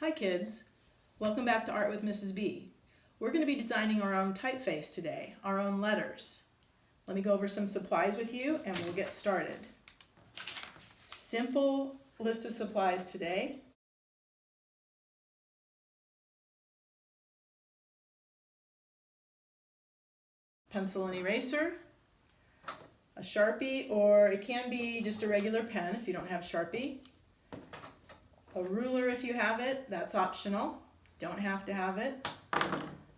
Hi kids, welcome back to Art with Mrs. B. We're going to be designing our own typeface today, our own letters. Let me go over some supplies with you and we'll get started. Simple list of supplies today. Pencil and eraser, a Sharpie, or it can be just a regular pen if you don't have Sharpie. A ruler if you have it, that's optional. Don't have to have it.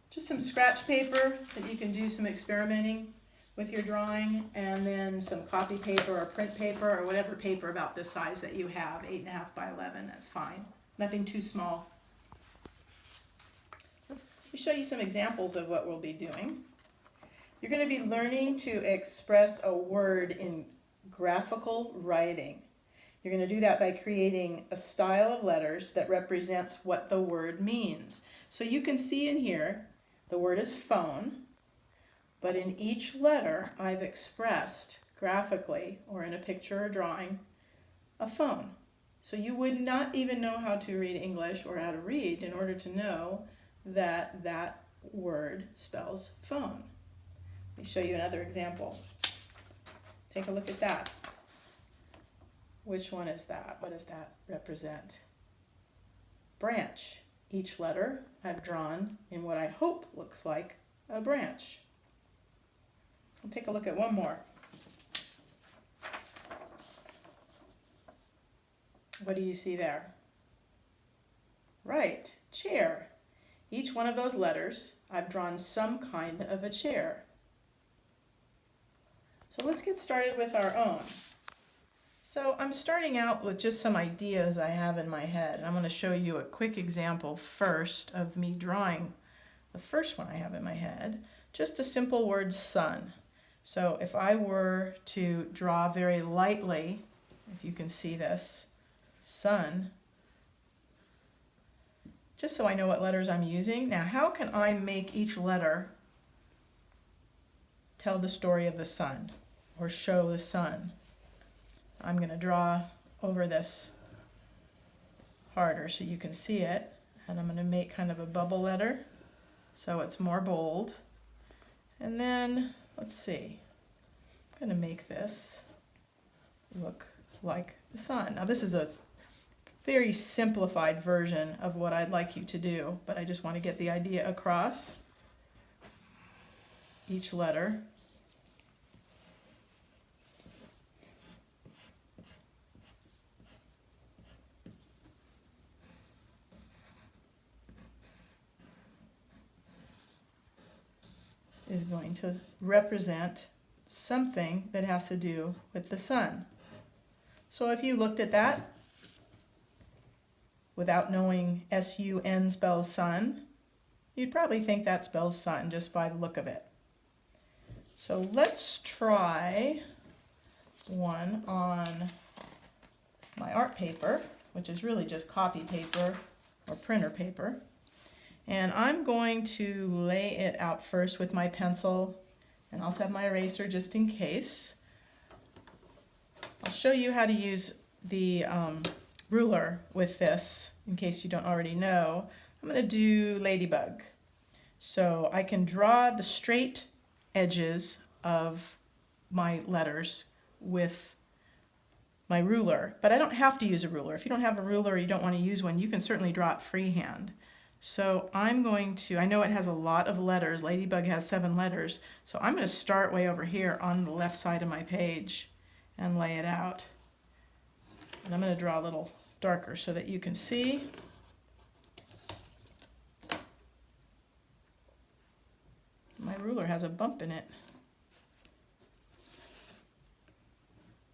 Just some scratch paper that you can do some experimenting with your drawing, and then some copy paper or print paper or whatever paper about this size that you have, 8.5 by 11, that's fine. Nothing too small. Let me show you some examples of what we'll be doing. You're going to be learning to express a word in graphical writing. You're going to do that by creating a style of letters that represents what the word means. So you can see in here, the word is phone, but in each letter I've expressed graphically, or in a picture or drawing, a phone. So you would not even know how to read English or how to read in order to know that that word spells phone. Let me show you another example. Take a look at that. Which one is that? What does that represent? Branch. Each letter I've drawn in what I hope looks like a branch. We'll take a look at one more. What do you see there? Right, chair. Each one of those letters, I've drawn some kind of a chair. So let's get started with our own. So I'm starting out with just some ideas I have in my head. I'm going to show you a quick example first of me drawing the first one I have in my head. Just a simple word, sun. So if I were to draw very lightly, if you can see this, sun, just so I know what letters I'm using. Now, how can I make each letter tell the story of the sun or show the sun? I'm going to draw over this harder so you can see it, and I'm going to make kind of a bubble letter so it's more bold. And then, let's see, I'm going to make this look like the sun. Now this is a very simplified version of what I'd like you to do, but I just want to get the idea across. Each letter is going to represent something that has to do with the sun. So if you looked at that without knowing S-U-N spells sun, you'd probably think that spells sun just by the look of it. So let's try one on my art paper, which is really just copy paper or printer paper. And I'm going to lay it out first with my pencil, and I'll have my eraser just in case. I'll show you how to use the ruler with this in case you don't already know. I'm going to do ladybug. So I can draw the straight edges of my letters with my ruler, but I don't have to use a ruler. If you don't have a ruler or you don't want to use one, you can certainly draw it freehand. So I'm going to, I know it has a lot of letters, Ladybug has 7 letters, so I'm going to start way over here on the left side of my page and lay it out. And I'm going to draw a little darker so that you can see. My ruler has a bump in it.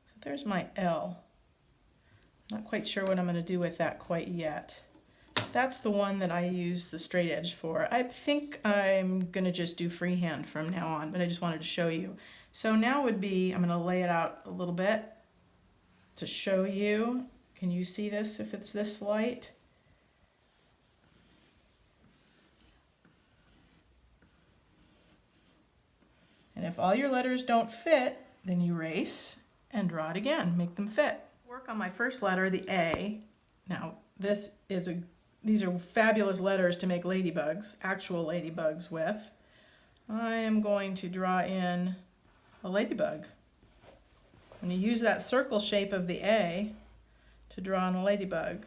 So there's my L. Not quite sure what I'm going to do with that quite yet. That's the one that I use the straight edge for. I think I'm going to just do freehand from now on, but I just wanted to show you. So now would be, I'm going to lay it out a little bit to show you. Can you see this if it's this light? And if all your letters don't fit, then you erase and draw it again, make them fit. Work on my first letter, the A. Now this is a these are fabulous letters to make ladybugs, actual ladybugs with. I am going to draw in a ladybug. I'm going to use that circle shape of the A to draw in a ladybug.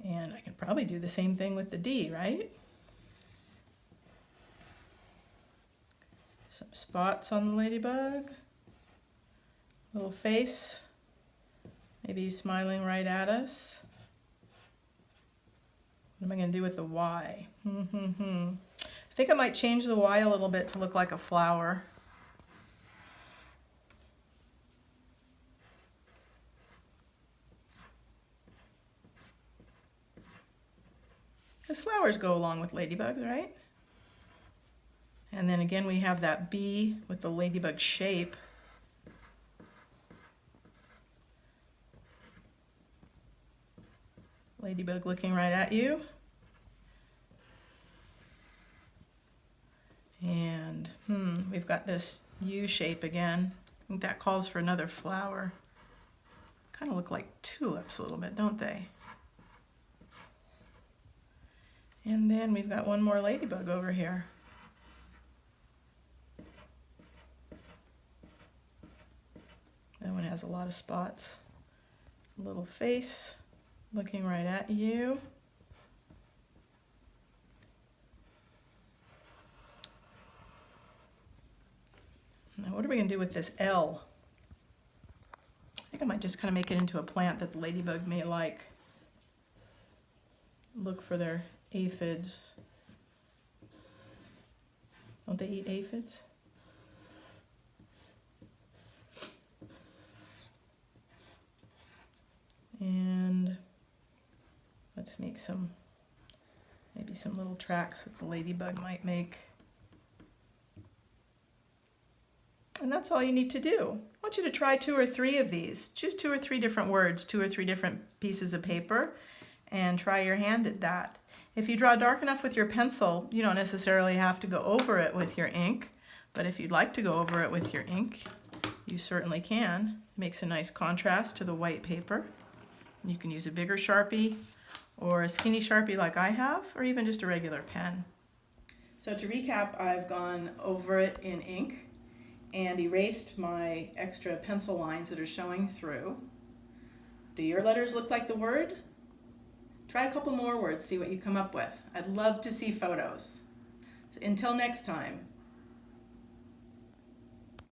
And I could probably do the same thing with the D, right? Some spots on the ladybug. Little face. Maybe he's smiling right at us. What am I going to do with the Y? I think I might change the Y a little bit to look like a flower. Because flowers go along with ladybugs, right? And then again we have that B with the ladybug shape. Ladybug looking right at you. And we've got this U shape again. I think that calls for another flower. Kind of look like tulips a little bit, don't they? And then we've got one more ladybug over here. That one has a lot of spots. Little face looking right at you. Now what are we going to do with this L? I think I might just kind of make it into a plant that the ladybug may like. Look for their aphids. Don't they eat aphids? And let's make maybe some little tracks that the ladybug might make. And that's all you need to do. I want you to try 2 or 3 of these. Choose 2 or 3 different words, 2 or 3 different pieces of paper, and try your hand at that. If you draw dark enough with your pencil, you don't necessarily have to go over it with your ink, but if you'd like to go over it with your ink, you certainly can. It makes a nice contrast to the white paper. You can use a bigger Sharpie or a skinny Sharpie like I have, or even just a regular pen. So to recap, I've gone over it in ink and erased my extra pencil lines that are showing through. Do your letters look like the word? Try a couple more words, see what you come up with. I'd love to see photos. So until next time.